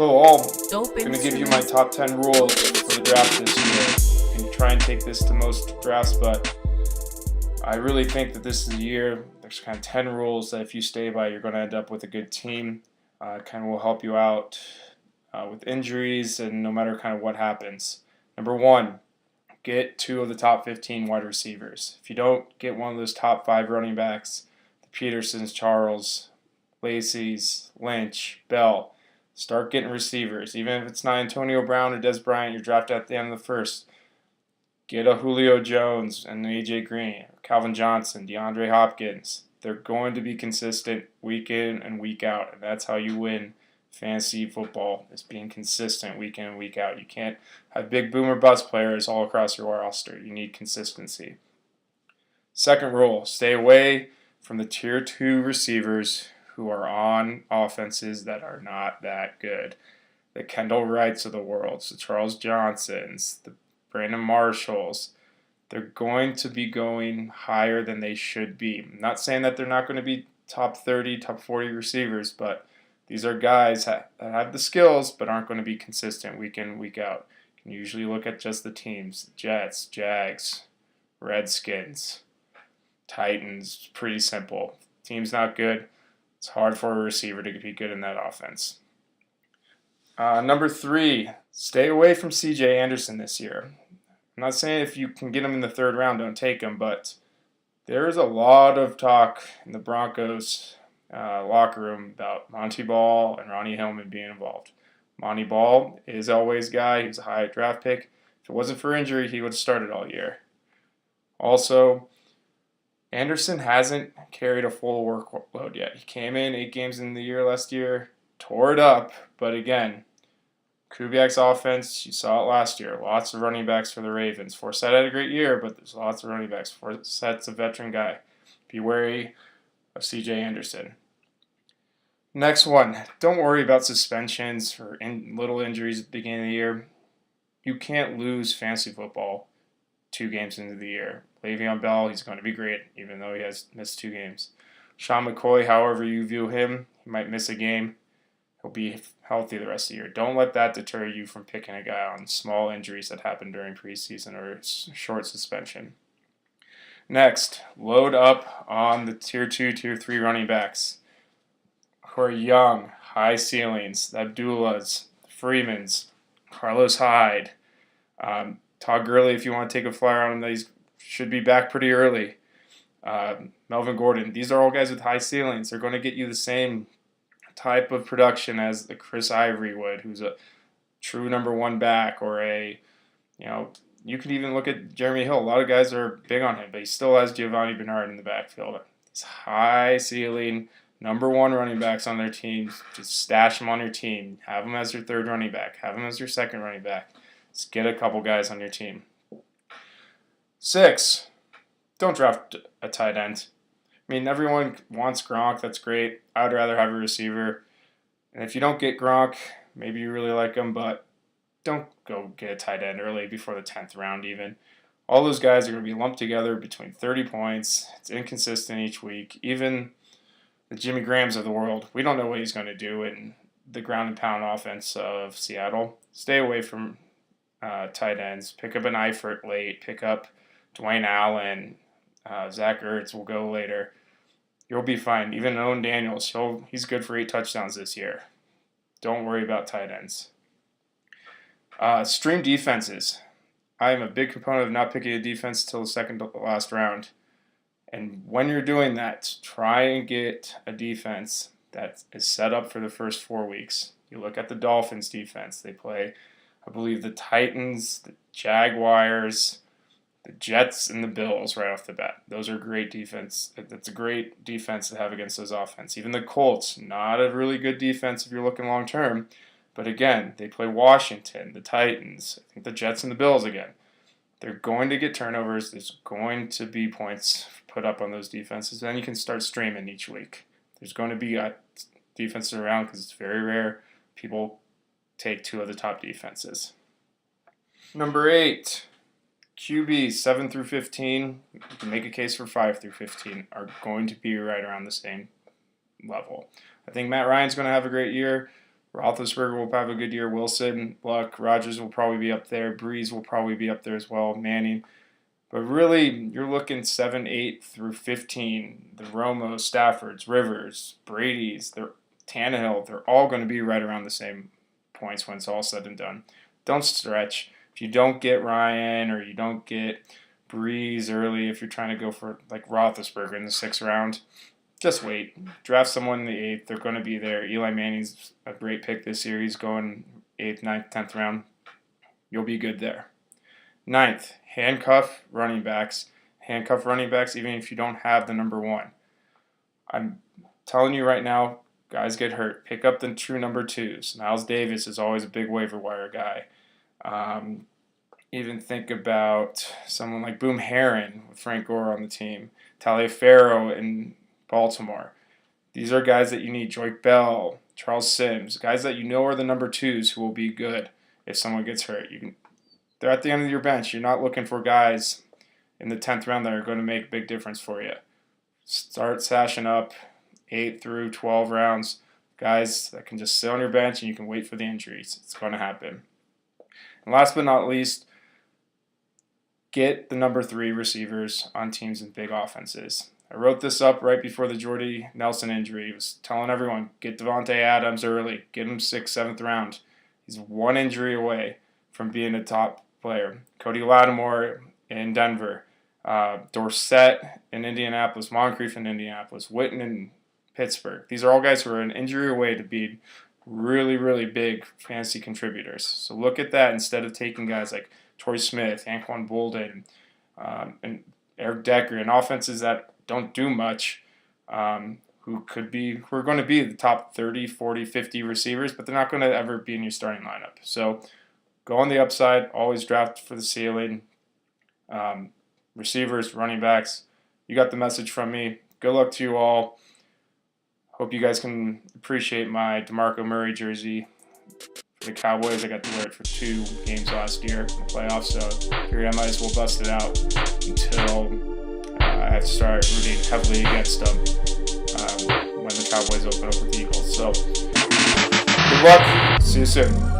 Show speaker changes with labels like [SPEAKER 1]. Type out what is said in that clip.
[SPEAKER 1] So
[SPEAKER 2] Dope
[SPEAKER 1] I'm going to give you my
[SPEAKER 2] instruments.
[SPEAKER 1] top 10 rules for the draft this year. You can try and take this to most drafts, but I really think that this is the year. There's kind of 10 rules that if you stay by, you're going to end up with a good team. Kind of will help you out with injuries and no matter kind of what happens. Number one, get 2 of the top 15 wide receivers. If you don't get one of those top 5 running backs, the Petersons, Charles, Lacey's, Lynch, Bell, start getting receivers. Even if it's not Antonio Brown or Des Bryant, you're drafted at the end of the first. Get a Julio Jones and A.J. Green, Calvin Johnson, DeAndre Hopkins. They're going to be consistent week in and week out, and that's how you win fantasy football, is being consistent week in and week out. You can't have big boom or bust players all across your roster. You need consistency. Second rule, stay away from the tier 2 receivers who are on offenses that are not that good. The Kendall Wrights of the world, the Charles Johnsons, the Brandon Marshalls, they're going to be going higher than they should be. I'm not saying that they're not going to be top 30, top 40 receivers, but these are guys that have the skills but aren't going to be consistent week in, week out. You can usually look at just the teams: Jets, Jags, Redskins, Titans. Pretty simple. Team's not good. It's hard for a receiver to be good in that offense. Number 3, stay away from C.J. Anderson this year. I'm not saying if you can get him in the 3rd round, don't take him, but there is a lot of talk in the Broncos locker room about Monty Ball and Ronnie Hillman being involved. Monty Ball is Elway's guy. He was a high draft pick. If it wasn't for injury, he would have started all year. Also, Anderson hasn't carried a full workload yet. He came in 8 games in the year last year, tore it up, but again, Kubiak's offense, you saw it last year. Lots of running backs for the Ravens. Forsett had a great year, but there's lots of running backs. Forsett's a veteran guy. Be wary of C.J. Anderson. Next one, don't worry about suspensions or little injuries at the beginning of the year. You can't lose fantasy football 2 games into the year. Le'Veon Bell, he's going to be great, even though he has missed 2 games. Sean McCoy, however you view him, he might miss a game. He'll be healthy the rest of the year. Don't let that deter you from picking a guy on small injuries that happen during preseason or short suspension. Next, load up on the tier 2, tier 3 running backs who are young, high ceilings. The Abdullahs, Freemans, Carlos Hyde, Todd Gurley, if you want to take a flyer on him, he should be back pretty early. Melvin Gordon. These are all guys with high ceilings. They're going to get you the same type of production as the Chris Ivory would, who's a true number 1 back, or you could even look at Jeremy Hill. A lot of guys are big on him, but he still has Giovanni Bernard in the backfield. It's high ceiling, number 1 running backs on their team. Just stash them on your team. Have them as your 3rd running back. Have them as your 2nd running back. Just get a couple guys on your team. 6, don't draft a tight end. I mean, everyone wants Gronk. That's great. I would rather have a receiver. And if you don't get Gronk, maybe you really like him, but don't go get a tight end early before the 10th round even. All those guys are going to be lumped together between 30 points. It's inconsistent each week. Even the Jimmy Grahams of the world, we don't know what he's going to do in the ground and pound offense of Seattle. Stay away from tight ends. Pick up an Eifert late. Pick up Dwayne Allen. Zach Ertz will go later. You'll be fine. Even Owen Daniels, he's good for 8 touchdowns this year. Don't worry about tight ends. Stream defenses. I am a big proponent of not picking a defense until the second to last round. And when you're doing that, try and get a defense that is set up for the first 4 weeks. You look at the Dolphins defense. They play, I believe, the Titans, the Jaguars, the Jets, and the Bills right off the bat. Those are great defense. That's a great defense to have against those offense. Even the Colts, not a really good defense if you're looking long term. But again, they play Washington, the Titans, I think the Jets and the Bills again. They're going to get turnovers. There's going to be points put up on those defenses. Then you can start streaming each week. There's going to be defenses around because it's very rare people take 2 of the top defenses. Number 8. QBs 7 through 15, you can make a case for 5 through 15, are going to be right around the same level. I think Matt Ryan's going to have a great year. Roethlisberger will have a good year. Wilson, Luck, Rodgers will probably be up there. Breeze will probably be up there as well. Manning. But really, you're looking 7, 8 through 15. The Romo, Staffords, Rivers, Brady's, Tannehill, they're all going to be right around the same points when it's all said and done. Don't stretch. If you don't get Ryan or you don't get Breeze early, if you're trying to go for like Roethlisberger in the 6th round, just wait. Draft someone in the 8th. They're going to be there. Eli Manning's a great pick this year. He's going 8th, 9th, 10th round. You'll be good there. 9th, handcuff running backs. Handcuff running backs even if you don't have the number 1. I'm telling you right now, guys get hurt. Pick up the true number 2s. Miles Davis is always a big waiver wire guy. Even think about someone like Boom Herron with Frank Gore on the team. Taliaferro in Baltimore. These are guys that you need. Joyke Bell, Charles Sims, guys that you know are the number 2s who will be good if someone gets hurt. They're at the end of your bench. You're not looking for guys in the 10th round that are going to make a big difference for you. Start sashing up 8 through 12 rounds. Guys that can just sit on your bench and you can wait for the injuries. It's going to happen. And last but not least, get the number 3 receivers on teams in big offenses. I wrote this up right before the Jordy Nelson injury. I was telling everyone, get Devontae Adams early. Get him 6th, 7th round. He's 1 injury away from being a top player. Cody Lattimore in Denver. Dorsett in Indianapolis. Moncrief in Indianapolis. Witten in Pittsburgh. These are all guys who are an injury away to be really, really big fantasy contributors. So look at that instead of taking guys like Torrey Smith, Anquan Bolden, and Eric Decker, and offenses that don't do much, who are going to be the top 30, 40, 50 receivers, but they're not going to ever be in your starting lineup. So go on the upside, always draft for the ceiling. Receivers, running backs, you got the message from me. Good luck to you all. Hope you guys can appreciate my DeMarco Murray jersey for the Cowboys. I got to wear it for 2 games last year in the playoffs, so I figured I might as well bust it out until I have to start rooting heavily against them when the Cowboys open up with the Eagles. So good luck. See you soon.